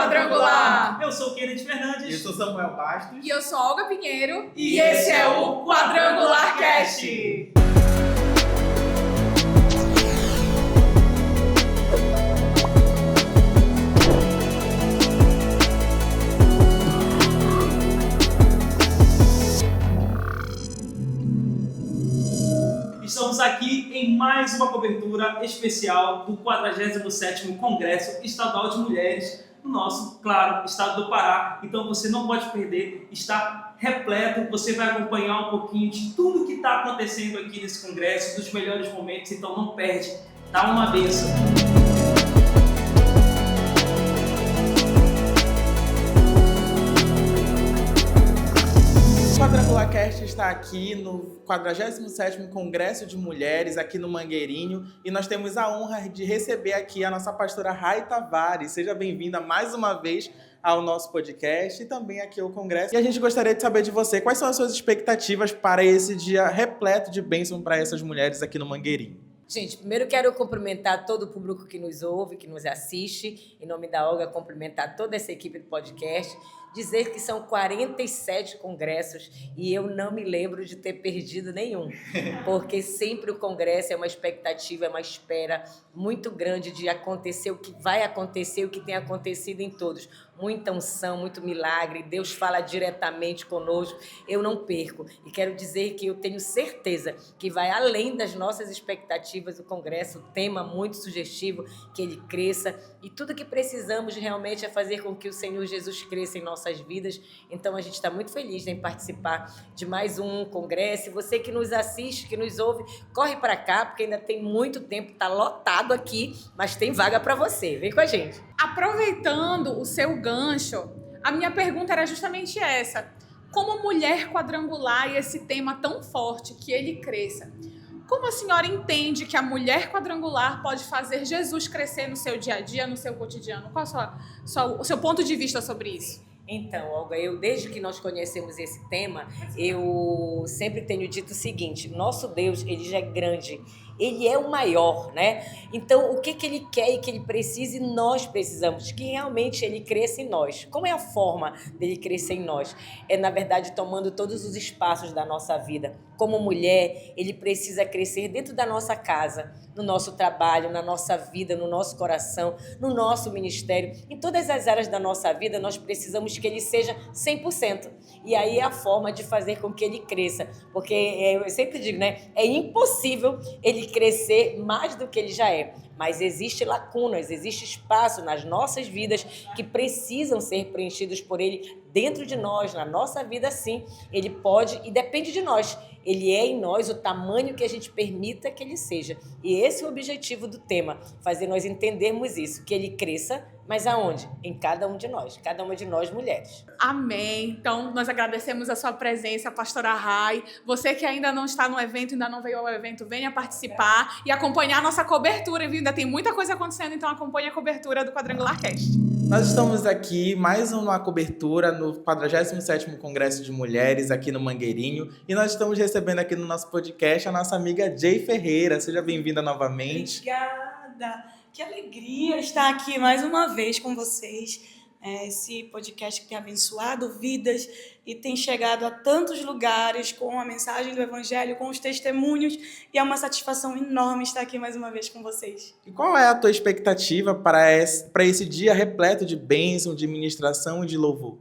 Quadrangular! Eu sou o Kenneth Fernandes. Eu sou Samuel Bastos. E eu sou Olga Pinheiro. E esse é o Quadrangular Cast. Estamos aqui em mais uma cobertura especial do 47º Congresso Estadual de Mulheres no nosso, claro, estado do Pará. Então você não pode perder, está repleto, você vai acompanhar um pouquinho de tudo que está acontecendo aqui nesse congresso, dos melhores momentos, então não perde, dá uma benção. O Quadrangular Cast está aqui no 47º Congresso de Mulheres, aqui no Mangueirinho, e nós temos a honra de receber aqui a nossa pastora Rai Tavares. Seja bem-vinda mais uma vez ao nosso podcast e também aqui ao Congresso. E a gente gostaria de saber de você, quais são as suas expectativas para esse dia repleto de bênção para essas mulheres aqui no Mangueirinho? Gente, primeiro quero cumprimentar todo o público que nos ouve, que nos assiste. Em nome da Olga, cumprimentar toda essa equipe do podcast. Dizer que são 47 congressos e eu não me lembro de ter perdido nenhum. Porque sempre o congresso é uma expectativa, é uma espera muito grande de acontecer o que vai acontecer, o que tem acontecido em todos. Muita unção, muito milagre, Deus fala diretamente conosco, eu não perco. E quero dizer que eu tenho certeza que vai além das nossas expectativas o Congresso, o tema muito sugestivo, que ele cresça. E tudo que precisamos realmente é fazer com que o Senhor Jesus cresça em nossas vidas. Então a gente está muito feliz em participar de mais um Congresso. E você que nos assiste, que nos ouve, corre para cá, porque ainda tem muito tempo, está lotado aqui, mas tem vaga para você. Vem com a gente. Aproveitando o seu gancho, a minha pergunta era justamente essa. Como mulher quadrangular e esse tema tão forte, que ele cresça, como a senhora entende que a mulher quadrangular pode fazer Jesus crescer no seu dia a dia, no seu cotidiano? Qual o seu ponto de vista sobre isso? Então, Olga, desde que nós conhecemos esse tema, eu sempre tenho dito o seguinte: nosso Deus, ele já é grande, ele é o maior, né? Então, o que ele quer e que ele precisa, e nós precisamos, que realmente ele cresça em nós. Como é a forma dele crescer em nós? É, na verdade, tomando todos os espaços da nossa vida. Como mulher, ele precisa crescer dentro da nossa casa, no nosso trabalho, na nossa vida, no nosso coração, no nosso ministério. Em todas as áreas da nossa vida, nós precisamos que ele seja 100%. E aí é a forma de fazer com que ele cresça. Porque eu sempre digo, né? É impossível ele crescer mais do que ele já é. Mas existe lacunas, existe espaço nas nossas vidas que precisam ser preenchidos por ele dentro de nós, na nossa vida, sim. Ele pode e depende de nós. Ele é em nós o tamanho que a gente permita que ele seja. E esse é o objetivo do tema, fazer nós entendermos isso, que ele cresça, mas aonde? Em cada um de nós, cada uma de nós mulheres. Amém. Então, nós agradecemos a sua presença, pastora Rai. Você que ainda não está no evento, ainda não veio ao evento, venha participar e acompanhar a nossa cobertura, viu? Ainda tem muita coisa acontecendo, então acompanhe a cobertura do Quadrangular Cast. Nós estamos aqui, mais uma cobertura no 47º Congresso de Mulheres, aqui no Mangueirinho, e nós estamos recebendo aqui no nosso podcast a nossa amiga Jay Ferreira. Seja bem-vinda novamente. Obrigada! Que alegria estar aqui mais uma vez com vocês. Esse podcast que tem abençoado vidas e tem chegado a tantos lugares com a mensagem do Evangelho, com os testemunhos, e é uma satisfação enorme estar aqui mais uma vez com vocês. E qual é a tua expectativa para esse dia repleto de bênção, de ministração e de louvor?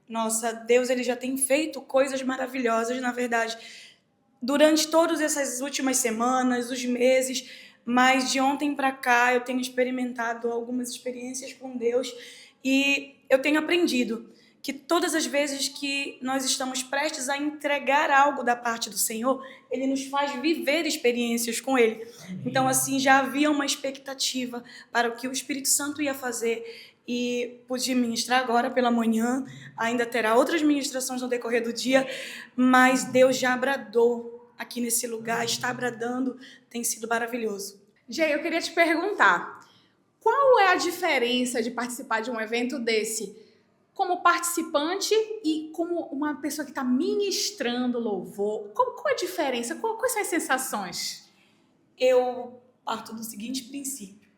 Nossa, Deus ele já tem feito coisas maravilhosas, na verdade, durante todas essas últimas semanas, os meses, mas de ontem para cá eu tenho experimentado algumas experiências com Deus e eu tenho aprendido que todas as vezes que nós estamos prestes a entregar algo da parte do Senhor, Ele nos faz viver experiências com Ele. Então, assim, já havia uma expectativa para o que o Espírito Santo ia fazer e pude ministrar agora pela manhã, ainda terá outras ministrações no decorrer do dia, mas Deus já bradou aqui nesse lugar, está bradando, tem sido maravilhoso. Jay, eu queria te perguntar, qual é a diferença de participar de um evento desse como participante e como uma pessoa que está ministrando louvor? Qual é a diferença? Quais são as sensações? Eu parto do seguinte princípio: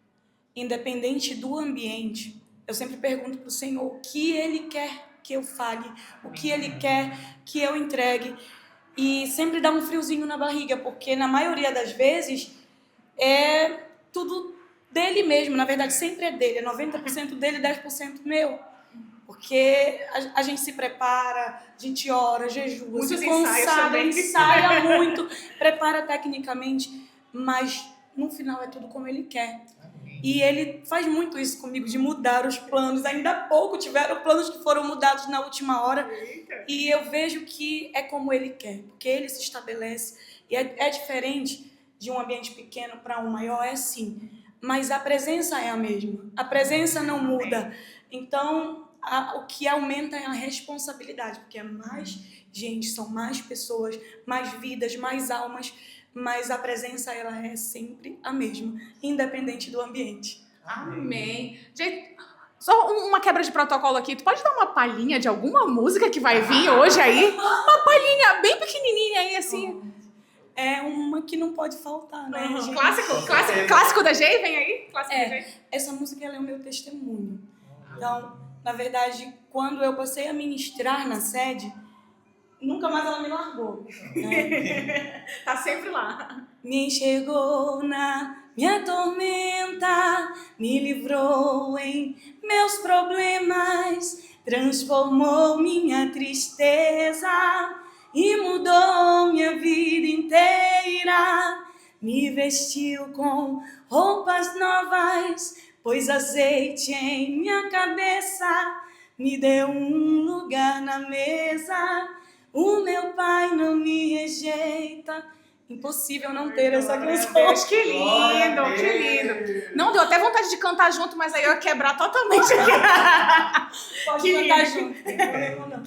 independente do ambiente, eu sempre pergunto para o Senhor o que Ele quer que eu fale, o que Ele quer que eu entregue. E sempre dá um friozinho na barriga, porque na maioria das vezes é tudo dele mesmo. Na verdade, sempre é dele. É 90% dele e 10% meu. Porque a gente se prepara, a gente ora, jejua, Muitos se ensaios consagra, também. ensaia muito, prepara tecnicamente, mas no final é tudo como Ele quer. E Ele faz muito isso comigo, de mudar os planos. Ainda há pouco tiveram planos que foram mudados na última hora. E eu vejo que é como Ele quer, porque Ele se estabelece. E é diferente de um ambiente pequeno para um maior, é sim. Mas a presença é a mesma. A presença não muda. Então, o que aumenta é a responsabilidade, porque é mais gente, são mais pessoas, mais vidas, mais almas. Mas a presença, ela é sempre a mesma, independente do ambiente. Amém. Gente, só uma quebra de protocolo aqui. Tu pode dar uma palhinha de alguma música que vai vir hoje aí? Uma palhinha bem pequenininha aí, assim. É uma que não pode faltar, né, gente? Clássico da Jay, vem aí? Clássico da Jay. Essa música, ela é o meu testemunho. Então, na verdade, quando eu passei a ministrar na sede, nunca mais ela me largou. Né? Tá sempre lá. Me enxergou na minha tormenta, me livrou em meus problemas, transformou minha tristeza e mudou minha vida inteira. Me vestiu com roupas novas, pôs azeite em minha cabeça, me deu um lugar na mesa. O meu Pai não me rejeita. Impossível não ter essa canção. Deus, que lindo, que lindo. Não, deu até vontade de cantar junto, mas aí eu ia quebrar totalmente aqui. Pode Que cantar lindo. junto. Não tem problema não.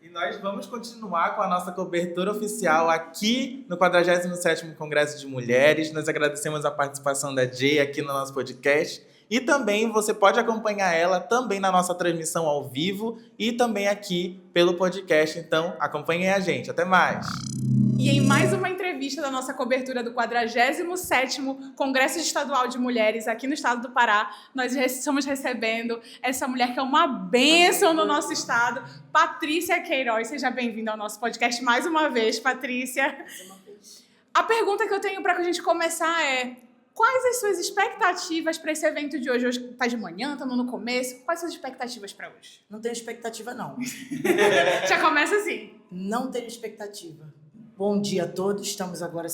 E nós vamos continuar com a nossa cobertura oficial aqui no 47º Congresso de Mulheres. Nós agradecemos a participação da Jay aqui no nosso podcast. E também você pode acompanhar ela também na nossa transmissão ao vivo e também aqui pelo podcast. Então, acompanhem a gente. Até mais! E em mais uma entrevista da nossa cobertura do 47º Congresso Estadual de Mulheres aqui no estado do Pará, nós estamos recebendo essa mulher que é uma bênção no nosso estado, Patrícia Queiroz. Seja bem-vinda ao nosso podcast mais uma vez, Patrícia. A pergunta que eu tenho para a gente começar é: quais as suas expectativas para esse evento de hoje? Hoje tá de manhã, estamos no começo. Quais as suas expectativas para hoje? Não tenho expectativa, não. Já começa assim. Não tenho expectativa. Bom dia a todos. Estamos agora...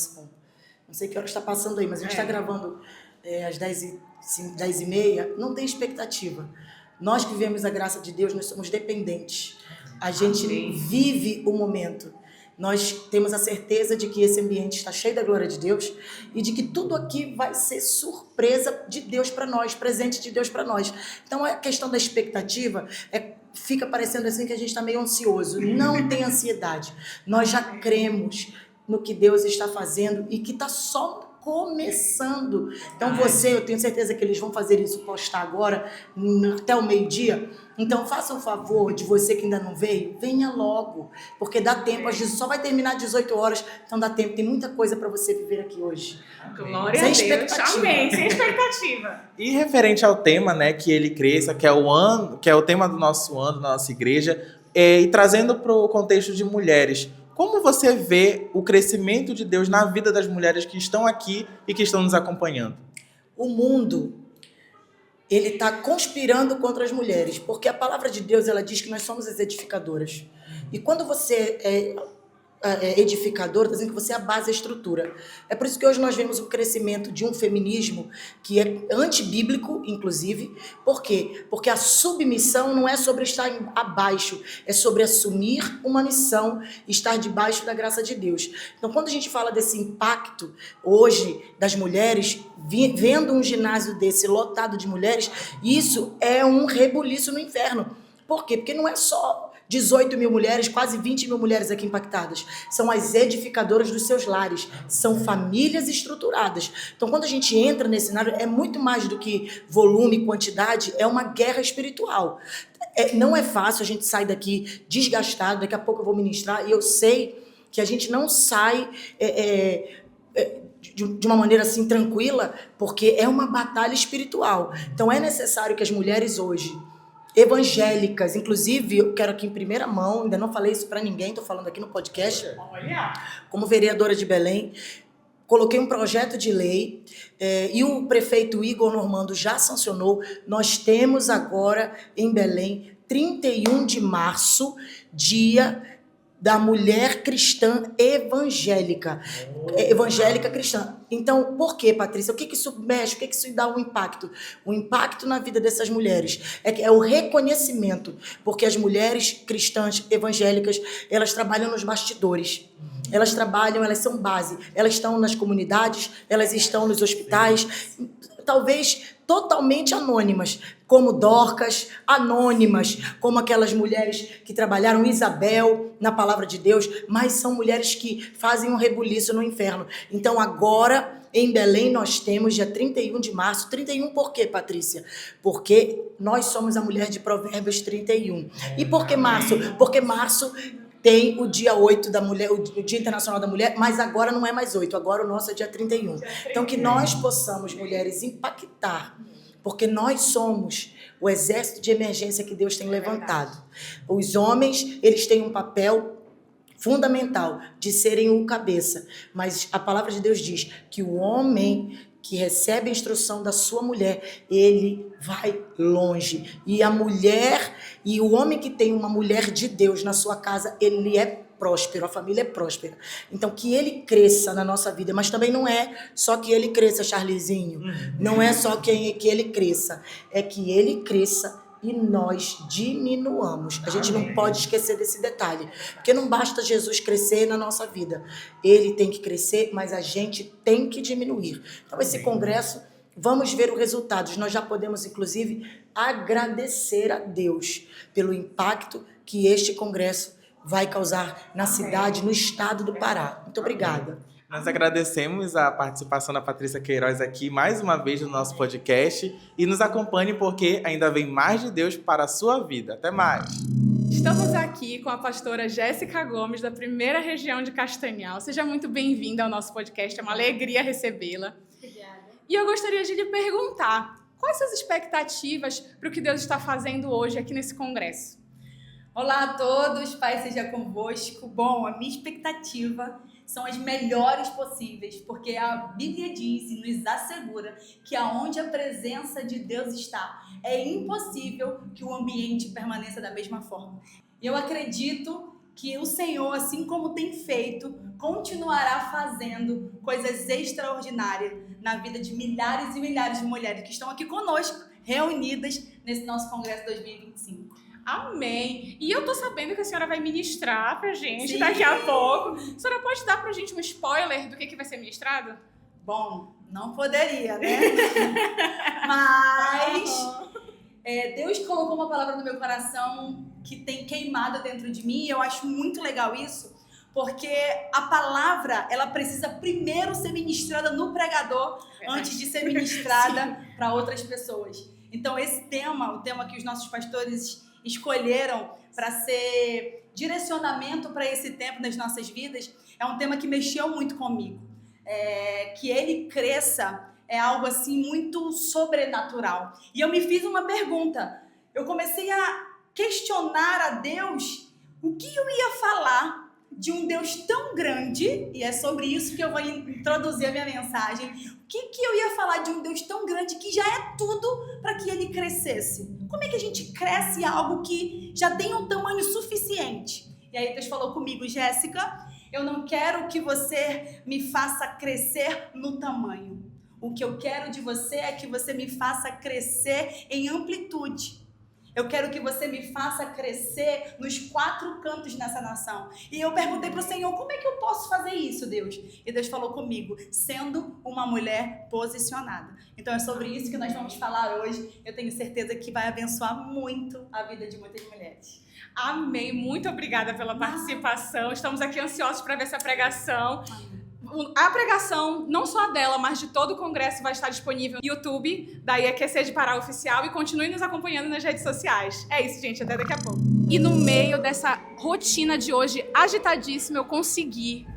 Não sei que hora está passando aí, mas a gente está gravando às 10h30. Não tem expectativa. Nós que vivemos a graça de Deus, nós somos dependentes. A gente vive o momento. Nós temos a certeza de que esse ambiente está cheio da glória de Deus e de que tudo aqui vai ser surpresa de Deus para nós, presente de Deus para nós. Então, a questão da expectativa fica parecendo assim que a gente está meio ansioso. Não tem ansiedade. Nós já cremos no que Deus está fazendo e que está só começando. Então eu tenho certeza que eles vão fazer isso, postar agora, até o meio-dia. Então faça o favor de você que ainda não veio, venha logo, porque dá tempo, a gente só vai terminar às 18 horas, então dá tempo, tem muita coisa para você viver aqui hoje. Glória Sem a Deus, expectativa. amém, sem expectativa. E referente ao tema, né, que ele cresça, que é o tema do nosso ano, da nossa igreja, e trazendo para o contexto de mulheres, como você vê o crescimento de Deus na vida das mulheres que estão aqui e que estão nos acompanhando? O mundo, ele está conspirando contra as mulheres, porque a palavra de Deus, ela diz que nós somos as edificadoras. E quando você é edificador, está dizendo que você é a base, a estrutura. É por isso que hoje nós vemos o crescimento de um feminismo que é antibíblico, inclusive. Por quê? Porque a submissão não é sobre estar abaixo, é sobre assumir uma missão, estar debaixo da graça de Deus. Então, quando a gente fala desse impacto hoje das mulheres, vendo um ginásio desse lotado de mulheres, isso é um rebuliço no inferno. Por quê? Porque não é só 18 mil mulheres, quase 20 mil mulheres aqui impactadas. São as edificadoras dos seus lares. São famílias estruturadas. Então, quando a gente entra nesse cenário, é muito mais do que volume, quantidade, é uma guerra espiritual. Não é fácil, a gente sai daqui desgastado, daqui a pouco eu vou ministrar, e eu sei que a gente não sai de uma maneira assim tranquila, porque é uma batalha espiritual. Então é necessário que as mulheres hoje, evangélicas, inclusive eu quero aqui em primeira mão, ainda não falei isso para ninguém, estou falando aqui no podcast, como vereadora de Belém, coloquei um projeto de lei e o prefeito Igor Normando já sancionou. Nós temos agora em Belém, 31 de março, dia da mulher cristã evangélica. Evangélica cristã. Então, por quê, Patrícia? O que isso mexe? O que isso dá um impacto? O impacto na vida dessas mulheres é o reconhecimento, porque as mulheres cristãs evangélicas, elas trabalham nos bastidores. Elas trabalham, elas são base. Elas estão nas comunidades, elas estão nos hospitais, talvez totalmente anônimas, como Dorcas, anônimas, como aquelas mulheres que trabalharam Isabel na palavra de Deus, mas são mulheres que fazem um rebuliço no inferno. Então agora, em Belém, nós temos dia 31 de março. 31 por quê, Patrícia? Porque nós somos a mulher de Provérbios 31. E por que março? Porque março tem o dia 8 da mulher, o Dia Internacional da Mulher, mas agora não é mais 8, agora o nosso é dia 31. Então que nós possamos, mulheres, impactar, porque nós somos o exército de emergência que Deus tem levantado. Os homens, eles têm um papel fundamental de serem o cabeça, mas a palavra de Deus diz que o homem que recebe a instrução da sua mulher, ele vai longe. E a mulher, e o homem que tem uma mulher de Deus na sua casa, ele é próspero, a família é próspera. Então, que ele cresça na nossa vida, mas também não é só que ele cresça, Charlezinho. Não é só que ele cresça, é que ele cresça e nós diminuamos. A gente não pode esquecer desse detalhe, porque não basta Jesus crescer na nossa vida. Ele tem que crescer, mas a gente tem que diminuir. Então, esse congresso, vamos ver os resultados. Nós já podemos, inclusive, agradecer a Deus pelo impacto que este congresso vai causar na cidade, no estado do Pará. Muito obrigada. Nós agradecemos a participação da Patrícia Queiroz aqui mais uma vez no nosso podcast e nos acompanhe porque ainda vem mais de Deus para a sua vida. Até mais! Estamos aqui com a pastora Jéssica Gomes, da primeira região de Castanhal. Seja muito bem-vinda ao nosso podcast, é uma alegria recebê-la. Obrigada. E eu gostaria de lhe perguntar, quais as expectativas para o que Deus está fazendo hoje aqui nesse congresso? Olá a todos, Pai seja convosco. Bom, a minha expectativa são as melhores possíveis, porque a Bíblia diz e nos assegura que aonde a presença de Deus está, é impossível que o ambiente permaneça da mesma forma. E eu acredito que o Senhor, assim como tem feito, continuará fazendo coisas extraordinárias na vida de milhares e milhares de mulheres que estão aqui conosco, reunidas nesse nosso Congresso 2025. Amém. E eu tô sabendo que a senhora vai ministrar pra gente Sim. daqui a pouco. A senhora pode dar pra gente um spoiler do que vai ser ministrado? Bom, não poderia, né? Mas Deus colocou uma palavra no meu coração que tem queimado dentro de mim e eu acho muito legal isso, porque a palavra, ela precisa primeiro ser ministrada no pregador antes de ser ministrada para outras pessoas. Então esse tema, o tema que os nossos pastores escolheram para ser direcionamento para esse tempo nas nossas vidas, é um tema que mexeu muito comigo. Que ele cresça é algo assim muito sobrenatural. E eu me fiz uma pergunta. Eu comecei a questionar a Deus o que eu ia falar de um Deus tão grande, e é sobre isso que eu vou introduzir a minha mensagem. O que eu ia falar de um Deus tão grande que já é tudo para que ele crescesse? Como é que a gente cresce algo que já tem um tamanho suficiente? E aí Deus falou comigo, Jéssica, eu não quero que você me faça crescer no tamanho. O que eu quero de você é que você me faça crescer em amplitude. Eu quero que você me faça crescer nos 4 cantos nessa nação. E eu perguntei para o Senhor, como é que eu posso fazer isso, Deus? E Deus falou comigo, sendo uma mulher posicionada. Então é sobre isso que nós vamos falar hoje. Eu tenho certeza que vai abençoar muito a vida de muitas mulheres. Amém. Muito obrigada pela participação. Estamos aqui ansiosos para ver essa pregação. A pregação, não só dela, mas de todo o congresso vai estar disponível no YouTube da IEQC de Pará Oficial e continue nos acompanhando nas redes sociais. É isso, gente. Até daqui a pouco. E no meio dessa rotina de hoje agitadíssima, eu consegui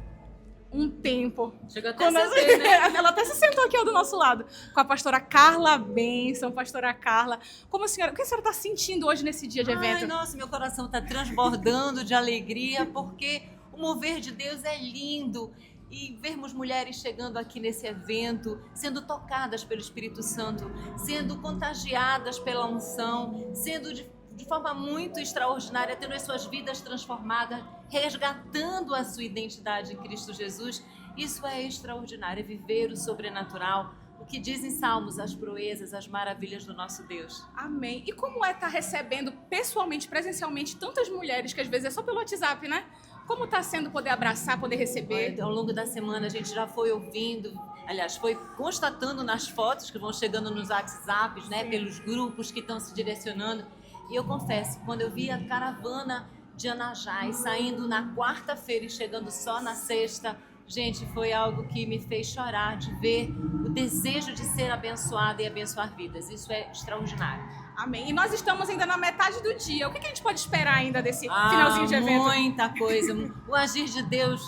um tempo. Chega até Quando a ser, né? ela até se sentou aqui ó, do nosso lado, com a pastora Carla Benção. Pastora Carla, como o que a senhora está sentindo hoje nesse dia de evento? Ai, nossa, meu coração está transbordando de alegria, porque o mover de Deus é lindo. E vermos mulheres chegando aqui nesse evento, sendo tocadas pelo Espírito Santo, sendo contagiadas pela unção, sendo de forma muito extraordinária, tendo as suas vidas transformadas, resgatando a sua identidade em Cristo Jesus. Isso é extraordinário, é viver o sobrenatural. O que dizem Salmos, as proezas, as maravilhas do nosso Deus. Amém. E como é estar recebendo pessoalmente, presencialmente, tantas mulheres que às vezes é só pelo WhatsApp, né? Como está sendo poder abraçar, poder receber? Ao longo da semana a gente já foi ouvindo, aliás, foi constatando nas fotos que vão chegando nos WhatsApps, né? Pelos grupos que estão se direcionando. E eu confesso, quando eu vi a caravana de Anajás saindo na quarta-feira e chegando só na sexta, gente, foi algo que me fez chorar de ver o desejo de ser abençoada e abençoar vidas. Isso é extraordinário. Amém. E nós estamos ainda na metade do dia. O que a gente pode esperar ainda desse finalzinho de evento? Muita coisa. O agir de Deus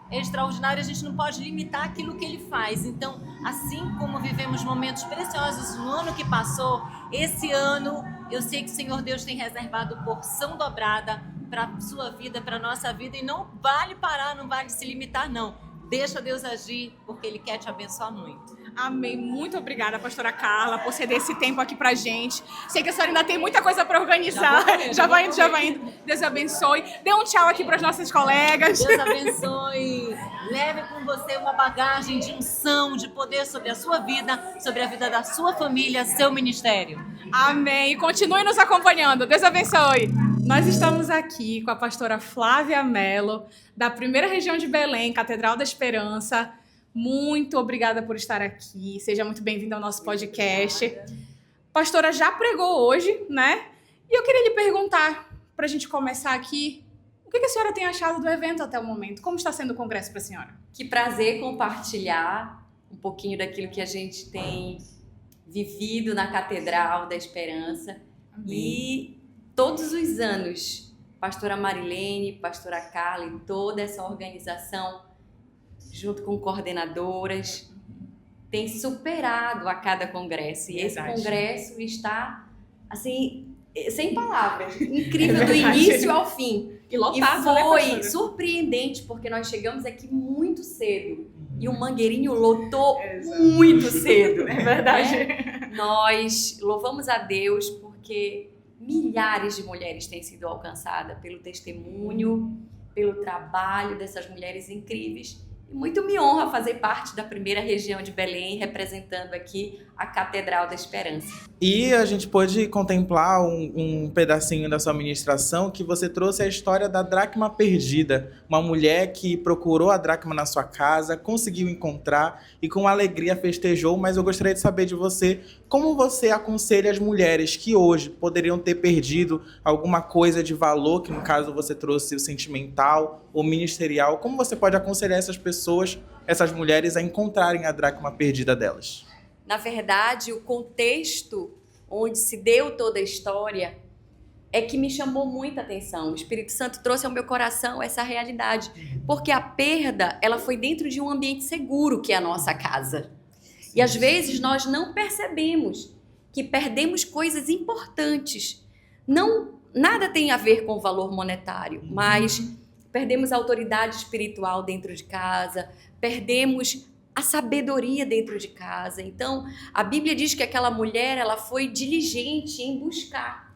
é extraordinário. A gente não pode limitar aquilo que Ele faz. Então, assim como vivemos momentos preciosos no ano que passou, esse ano eu sei que o Senhor Deus tem reservado porção dobrada para a sua vida, para a nossa vida. E não vale parar, não vale se limitar, não. Deixa Deus agir, porque Ele quer te abençoar muito. Amém. Muito obrigada, pastora Carla, por ceder esse tempo aqui pra gente. Sei que a senhora ainda tem muita coisa pra organizar. Já vai indo. Deus abençoe. Dê um tchau aqui pras nossas colegas. Deus abençoe. Leve com você uma bagagem de unção, de poder sobre a sua vida, sobre a vida da sua família, seu ministério. Amém. E continue nos acompanhando. Deus abençoe. Nós estamos aqui com a pastora Flávia Mello, da primeira região de Belém, Catedral da Esperança. Muito obrigada por estar aqui. Seja muito bem-vinda ao nosso podcast. Pastora já pregou hoje, né? E eu queria lhe perguntar, para a gente começar aqui, o que a senhora tem achado do evento até o momento? Como está sendo o congresso para a senhora? Que prazer compartilhar um pouquinho daquilo que a gente tem vivido na Catedral da Esperança. Amém. E todos os anos, pastora Marilene, pastora Carla e toda essa organização, junto com coordenadoras, tem superado a cada congresso. E esse congresso está, assim, sem palavras, incrível do início ao fim. E lotado, e foi né, surpreendente, porque nós chegamos aqui muito cedo. E o Mangueirinho lotou muito cedo. É verdade. Né? Nós louvamos a Deus porque milhares de mulheres têm sido alcançadas pelo testemunho, pelo trabalho dessas mulheres incríveis. E muito me honra fazer parte da primeira região de Belém, representando aqui a Catedral da Esperança. E a gente pôde contemplar um pedacinho da sua ministração que você trouxe a história da dracma perdida. Uma mulher que procurou a dracma na sua casa, conseguiu encontrar e com alegria festejou. Mas eu gostaria de saber de você, como você aconselha as mulheres que hoje poderiam ter perdido alguma coisa de valor, que no caso você trouxe o sentimental ou ministerial. Como você pode aconselhar essas pessoas, essas mulheres, a encontrarem a dracma perdida delas? Na verdade, o contexto onde se deu toda a história é que me chamou muita atenção. O Espírito Santo trouxe ao meu coração essa realidade, porque a perda, ela foi dentro de um ambiente seguro, que é a nossa casa. E às vezes nós não percebemos que perdemos coisas importantes. Nada tem a ver com o valor monetário, mas perdemos a autoridade espiritual dentro de casa, perdemos a sabedoria dentro de casa. Então, a Bíblia diz que aquela mulher, ela foi diligente em buscar.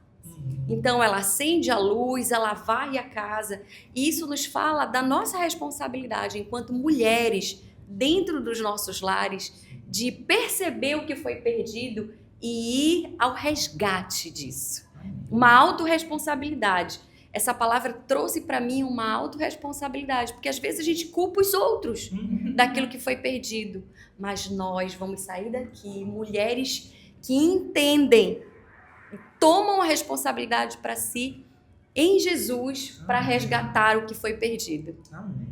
Então, ela acende a luz, ela varre a casa. E isso nos fala da nossa responsabilidade enquanto mulheres, dentro dos nossos lares, de perceber o que foi perdido e ir ao resgate disso. Uma autorresponsabilidade. Essa palavra trouxe para mim uma autorresponsabilidade, porque às vezes a gente culpa os outros daquilo que foi perdido. Mas nós vamos sair daqui, mulheres que entendem, tomam a responsabilidade para si em Jesus para resgatar o que foi perdido. Amém.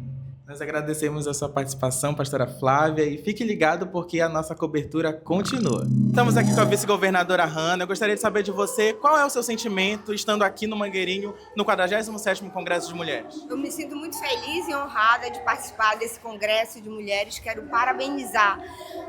Nós agradecemos a sua participação, pastora Flávia, e fique ligado porque a nossa cobertura continua. Estamos aqui com a vice-governadora Hannah. Eu gostaria de saber de você qual é o seu sentimento estando aqui no Mangueirinho, no 47º Congresso de Mulheres. Eu me sinto muito feliz e honrada de participar desse Congresso de Mulheres. Quero parabenizar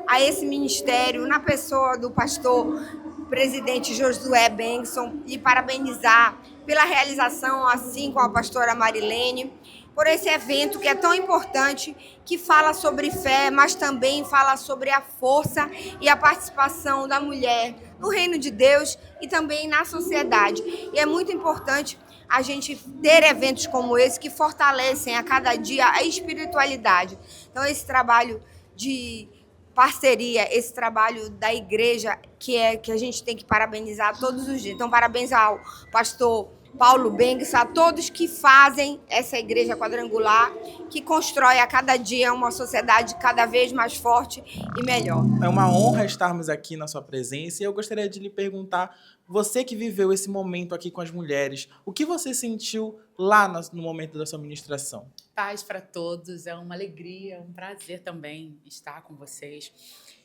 a esse ministério, na pessoa do pastor presidente Josué Benson, e parabenizar pela realização, assim como a pastora Marilene, por esse evento que é tão importante, que fala sobre fé, mas também fala sobre a força e a participação da mulher no reino de Deus e também na sociedade. E é muito importante a gente ter eventos como esse que fortalecem a cada dia a espiritualidade. Então, esse trabalho de parceria, esse trabalho da igreja que a gente tem que parabenizar todos os dias. Então, parabéns ao pastor Paulo Bengues, a todos que fazem essa igreja quadrangular, que constrói a cada dia uma sociedade cada vez mais forte e melhor. É uma honra estarmos aqui na sua presença e eu gostaria de lhe perguntar, você que viveu esse momento aqui com as mulheres, o que você sentiu lá no momento da sua ministração? Paz para todos, é uma alegria, um prazer também estar com vocês.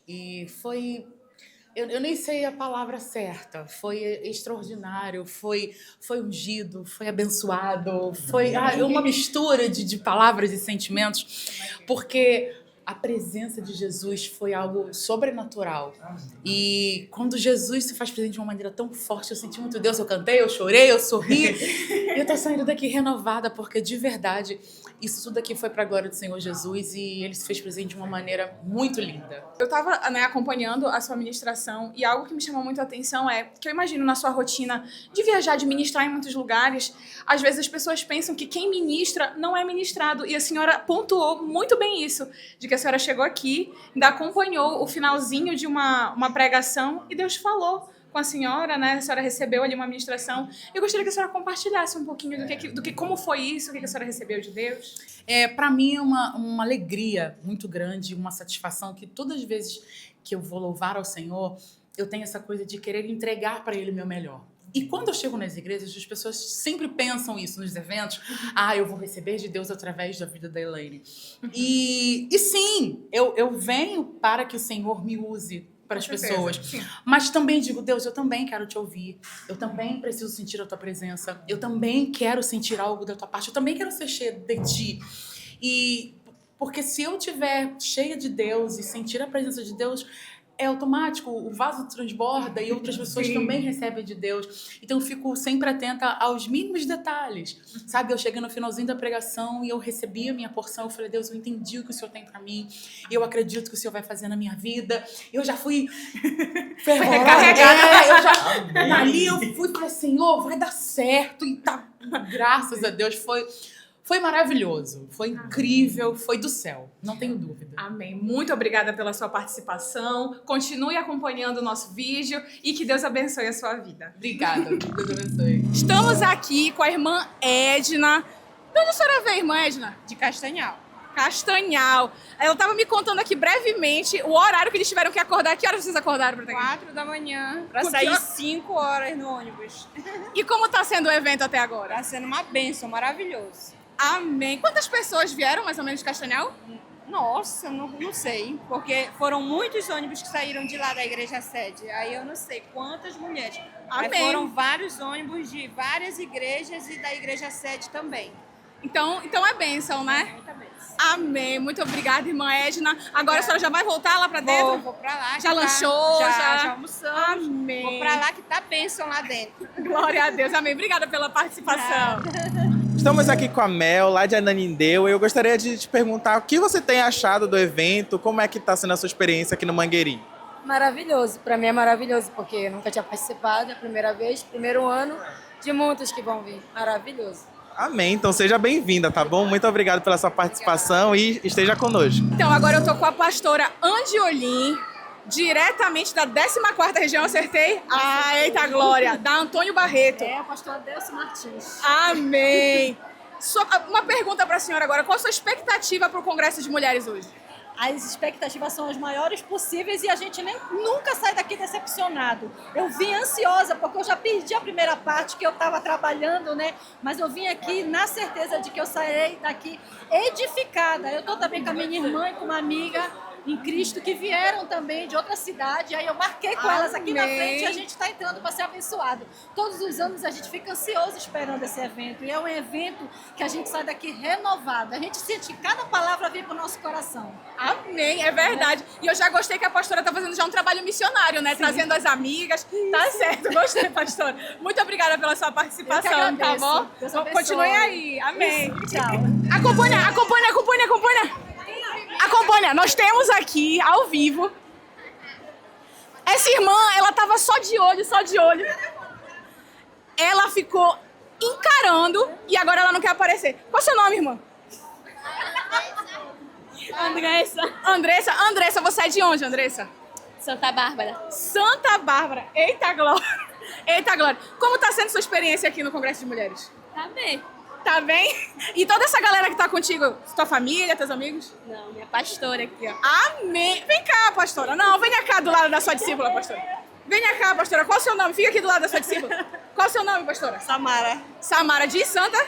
E foi... Eu nem sei a palavra certa, foi extraordinário, foi ungido, foi abençoado, foi uma mistura de palavras e sentimentos, porque a presença de Jesus foi algo sobrenatural. E quando Jesus se faz presente de uma maneira tão forte, eu senti muito Deus, eu cantei, eu chorei, eu sorri, e eu tô saindo daqui renovada, porque de verdade, isso tudo aqui foi para a glória do Senhor Jesus e Ele se fez presente de uma maneira muito linda. Eu estava acompanhando a sua ministração e algo que me chamou muito a atenção é que eu imagino na sua rotina de viajar, de ministrar em muitos lugares, às vezes as pessoas pensam que quem ministra não é ministrado. E a senhora pontuou muito bem isso, de que a senhora chegou aqui, ainda acompanhou o finalzinho de uma pregação e Deus falou com a senhora, né? A senhora recebeu ali uma ministração. Eu gostaria que a senhora compartilhasse um pouquinho do que como foi isso, o que a senhora recebeu de Deus. Para mim é uma alegria muito grande, uma satisfação que todas as vezes que eu vou louvar ao Senhor, eu tenho essa coisa de querer entregar para Ele o meu melhor. E quando eu chego nas igrejas, as pessoas sempre pensam isso nos eventos. Eu vou receber de Deus através da vida da Elaine. E sim, eu venho para que o Senhor me use para as pessoas. Sim. Mas também digo, Deus, eu também quero te ouvir. Eu também preciso sentir a tua presença. Eu também quero sentir algo da tua parte. Eu também quero ser cheia de ti. E porque se eu estiver cheia de Deus e sentir a presença de Deus, é automático, o vaso transborda e outras pessoas também recebem de Deus. Então eu fico sempre atenta aos mínimos detalhes, sabe? Eu cheguei no finalzinho da pregação e eu recebi a minha porção, eu falei, Deus, eu entendi o que o Senhor tem pra mim, eu acredito que o Senhor vai fazer na minha vida. Eu já fui recarregada. Ali eu fui para Senhor, vai dar certo. E tá, graças a Deus, foi maravilhoso, foi incrível, foi do céu, não tenho dúvida. Amém. Muito obrigada pela sua participação. Continue acompanhando o nosso vídeo e que Deus abençoe a sua vida. Obrigada, Deus abençoe. Estamos aqui com a irmã Edna. De onde a senhora veio, irmã Edna? De Castanhal. Castanhal. Ela estava me contando aqui brevemente o horário que eles tiveram que acordar. Que horas vocês acordaram para estar aqui? 4 da manhã, para sair 5 horas no ônibus. E como está sendo o evento até agora? Está sendo uma bênção, maravilhoso. Amém. Quantas pessoas vieram mais ou menos de Castanhal? Nossa, não sei, porque foram muitos ônibus que saíram de lá da igreja sede. Aí eu não sei quantas mulheres. Amém. Aí foram vários ônibus de várias igrejas e da igreja sede também. Então é bênção, né? Muita bênção. Amém. Muito obrigada, irmã Edna. Agora a senhora já vai voltar lá para dentro? Vou para lá. Já lanchou? Já almoçamos. Amém. Vou para lá que tá bênção lá dentro. Glória a Deus. Amém. Obrigada pela participação. Estamos aqui com a Mel, lá de Ananindeua, e eu gostaria de te perguntar o que você tem achado do evento, como é que está sendo a sua experiência aqui no Mangueirinho? Maravilhoso, para mim é maravilhoso, porque eu nunca tinha participado, é a primeira vez, primeiro ano, de muitos que vão vir. Maravilhoso. Amém, então seja bem-vinda, tá bom? Muito obrigado pela sua participação e esteja conosco. Então agora eu tô com a pastora Andiolim, diretamente da 14ª região, acertei? Eita glória! Da Antônio Barreto. É, a pastora Delcio Martins. Amém! Uma pergunta para a senhora agora, qual a sua expectativa para o Congresso de Mulheres hoje? as expectativas são as maiores possíveis e a gente nunca sai daqui decepcionado. Eu vim ansiosa, porque eu já perdi a primeira parte que eu estava trabalhando, né? Mas eu vim aqui na certeza de que eu sairei daqui edificada. Eu estou também com a minha irmã e com uma amiga em Cristo que vieram também de outra cidade. Aí eu marquei com elas aqui na frente e a gente está entrando para ser abençoado. Todos os anos a gente fica ansioso esperando esse evento. E é um evento que a gente sai daqui renovado. A gente sente que cada palavra vem para o nosso coração. Amém, é verdade. E eu já gostei que a pastora está fazendo já um trabalho missionário, né? Sim. Trazendo as amigas. Tá certo, gostei, pastora. Muito obrigada pela sua participação, tá bom? Deus abençoe. Continuem aí. Amém. Tchau. Acompanha. Acompanha, nós temos aqui, ao vivo, essa irmã, ela tava só de olho. Ela ficou encarando e agora ela não quer aparecer. Qual é o seu nome, irmã? Andressa, você é de onde, Andressa? Santa Bárbara. Santa Bárbara. Eita glória. Como tá sendo sua experiência aqui no Congresso de Mulheres? Tá bem. Tá bem? E toda essa galera que tá contigo, tua família, teus amigos? Não, minha pastora aqui, ó. Amém. Vem cá, pastora. Não, venha cá do lado da sua discípula, pastora. Venha cá, pastora. Qual é o seu nome? Fica aqui do lado da sua discípula. Qual é o seu nome, pastora? Samara. Samara de Santa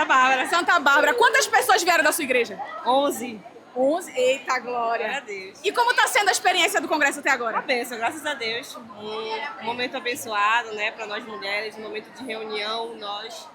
Bárbara. Santa Bárbara. Quantas pessoas vieram da sua igreja? 11. 11? Eita, glória. Glória a Deus. E como tá sendo a experiência do congresso até agora? Uma bênção, graças a Deus. Um momento abençoado, né, para nós mulheres, um momento de reunião. Nós,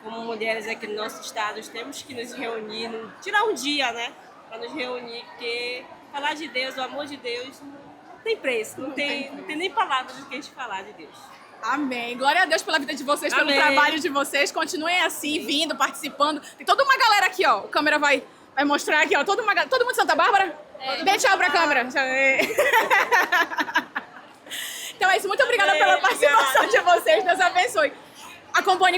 como mulheres aqui no nosso estado, temos que nos reunir, tirar um dia, né, para nos reunir, porque falar de Deus, o amor de Deus, não tem preço, não tem nem palavras do que a gente falar de Deus. Amém. Glória a Deus pela vida de vocês, pelo Amém. trabalho de vocês. Continuem assim, vindo, participando. Tem toda uma galera aqui, ó. A câmera vai mostrar aqui, ó. Todo mundo de Santa Bárbara? Dê tchau pra câmera. Então é isso. Muito obrigada pela participação de vocês. Deus abençoe.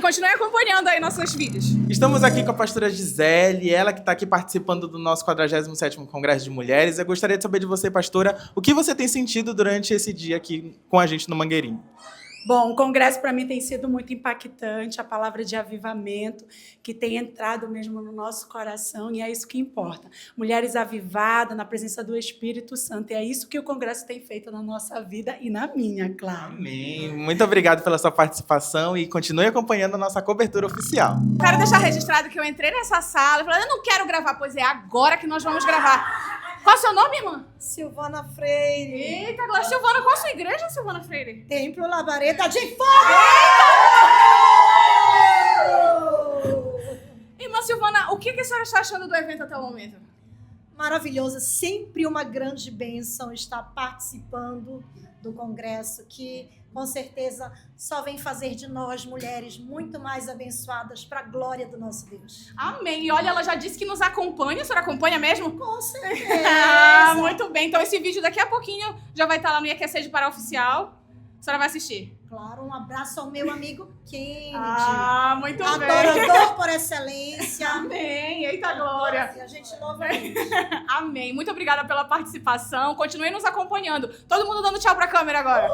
Continue acompanhando aí nossos vídeos. Estamos aqui com a pastora Gisele, ela que está aqui participando do nosso 47º Congresso de Mulheres. Eu gostaria de saber de você, pastora, o que você tem sentido durante esse dia aqui com a gente no Mangueirinho? Bom, o congresso para mim tem sido muito impactante, a palavra de avivamento que tem entrado mesmo no nosso coração e é isso que importa. Mulheres avivadas na presença do Espírito Santo, e é isso que o congresso tem feito na nossa vida e na minha, claro. Amém. Muito obrigado pela sua participação e continue acompanhando a nossa cobertura oficial. Quero deixar registrado que eu entrei nessa sala e falei, eu não quero gravar, pois é agora que nós vamos gravar. Qual é o seu nome, irmã? Silvana Freire. Eita, agora, Silvana, qual a sua igreja, Silvana Freire? Templo Labareda de Fogo! Irmã Silvana, o que a senhora está achando do evento até o momento? Maravilhoso, sempre uma grande bênção estar participando do congresso, que com certeza só vem fazer de nós, mulheres, muito mais abençoadas para a glória do nosso Deus. Amém. E olha, ela já disse que nos acompanha. A senhora acompanha mesmo? Com certeza. Muito bem. Então esse vídeo daqui a pouquinho já vai estar lá no IQC de Pará Oficial. A senhora vai assistir? Claro, um abraço ao meu amigo Kennedy. Muito bem. Adorador por excelência. Amém. Eita glória. E a gente louva a Deus. Amém. Muito obrigada pela participação. Continue nos acompanhando. Todo mundo dando tchau pra câmera agora.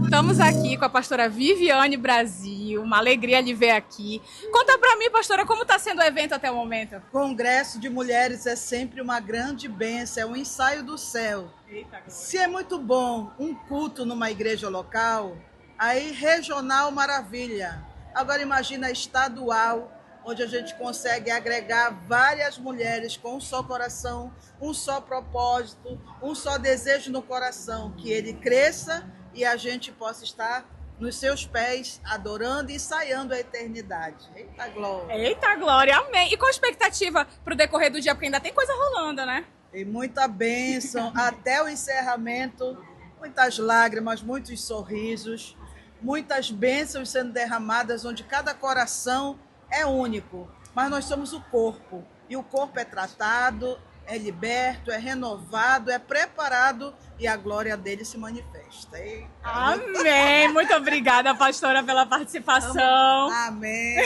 Estamos aqui com a pastora Viviane Brasil. Uma alegria lhe ver aqui. Conta pra mim, pastora, como está sendo o evento até o momento? Congresso de Mulheres é sempre uma grande bênção, é um ensaio do céu. Eita, se é muito bom um culto numa igreja local, aí regional, maravilha. Agora imagina estadual, onde a gente consegue agregar várias mulheres com um só coração, um só propósito, um só desejo no coração, que ele cresça e a gente possa estar nos seus pés, adorando e ensaiando a eternidade. Eita glória! Eita glória, amém! E qual a expectativa para o decorrer do dia? Porque ainda tem coisa rolando, né? Tem muita bênção até o encerramento, muitas lágrimas, muitos sorrisos, muitas bênçãos sendo derramadas, onde cada coração é único, mas nós somos o corpo, e o corpo é tratado, é liberto, é renovado, é preparado e a glória dele se manifesta. Eita. Amém! Muito obrigada, pastora, pela participação. Amém!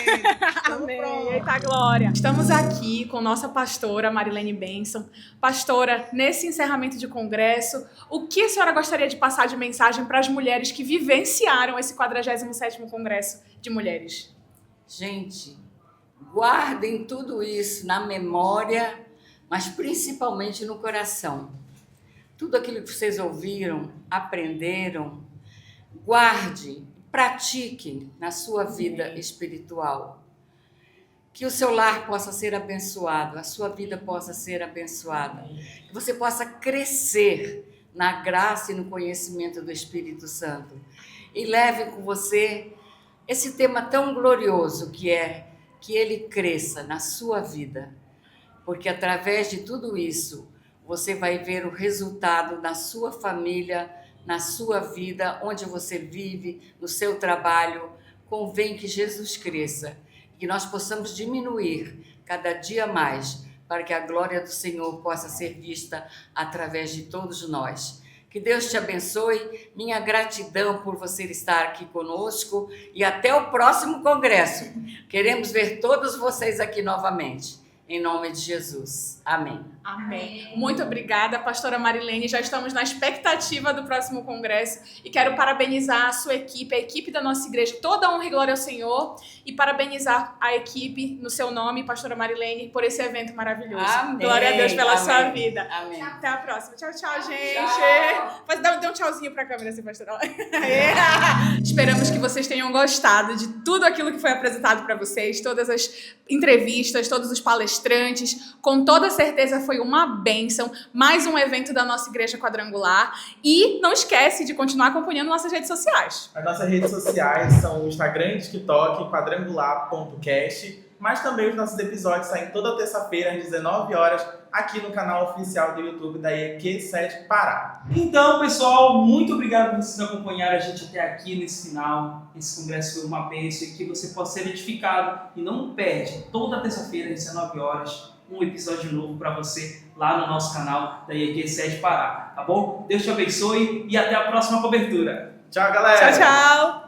Amém! Eita glória! Estamos aqui com nossa pastora, Marilene Benson. Pastora, nesse encerramento de congresso, o que a senhora gostaria de passar de mensagem para as mulheres que vivenciaram esse 47º Congresso de Mulheres? Gente, Guardem tudo isso na memória, mas principalmente no coração. Tudo aquilo que vocês ouviram, aprenderam, guarde, pratique na sua vida espiritual. Que o seu lar possa ser abençoado, a sua vida possa ser abençoada. Que você possa crescer na graça e no conhecimento do Espírito Santo. E leve com você esse tema tão glorioso que é que ele cresça na sua vida. Porque através de tudo isso, você vai ver o resultado na sua família, na sua vida, onde você vive, no seu trabalho. Convém que Jesus cresça, que nós possamos diminuir cada dia mais, para que a glória do Senhor possa ser vista através de todos nós. Que Deus te abençoe, minha gratidão por você estar aqui conosco e até o próximo congresso. Queremos ver todos vocês aqui novamente. Em nome de Jesus. Amém. Amém. Muito obrigada, pastora Marilene. Já estamos na expectativa do próximo congresso e quero parabenizar a sua equipe, a equipe da nossa igreja, toda a honra e glória ao Senhor, e parabenizar a equipe no seu nome, pastora Marilene, por esse evento maravilhoso. Amém. Glória a Deus pela Amém. sua vida. Amém. Até a próxima. Tchau, tchau, gente. Tchau. Dê um tchauzinho pra câmera, assim, pastora. Esperamos que vocês tenham gostado de tudo aquilo que foi apresentado para vocês, todas as entrevistas, todos os palestrantes. Com toda certeza foi uma bênção, mais um evento da nossa Igreja Quadrangular. E não esquece de continuar acompanhando nossas redes sociais. As nossas redes sociais são o Instagram e TikTok, quadrangular.cast, mas também os nossos episódios saem toda terça-feira às 19 horas aqui no canal oficial do YouTube da EQ7 Pará. Então, pessoal, muito obrigado por vocês acompanharem a gente até aqui nesse final. Esse congresso foi uma bênção e que você possa ser edificado. E não perde, toda terça-feira às 19 horas, um episódio novo para você lá no nosso canal da EQ7 Pará, tá bom? Deus te abençoe e até a próxima cobertura. Tchau, galera! Tchau, tchau!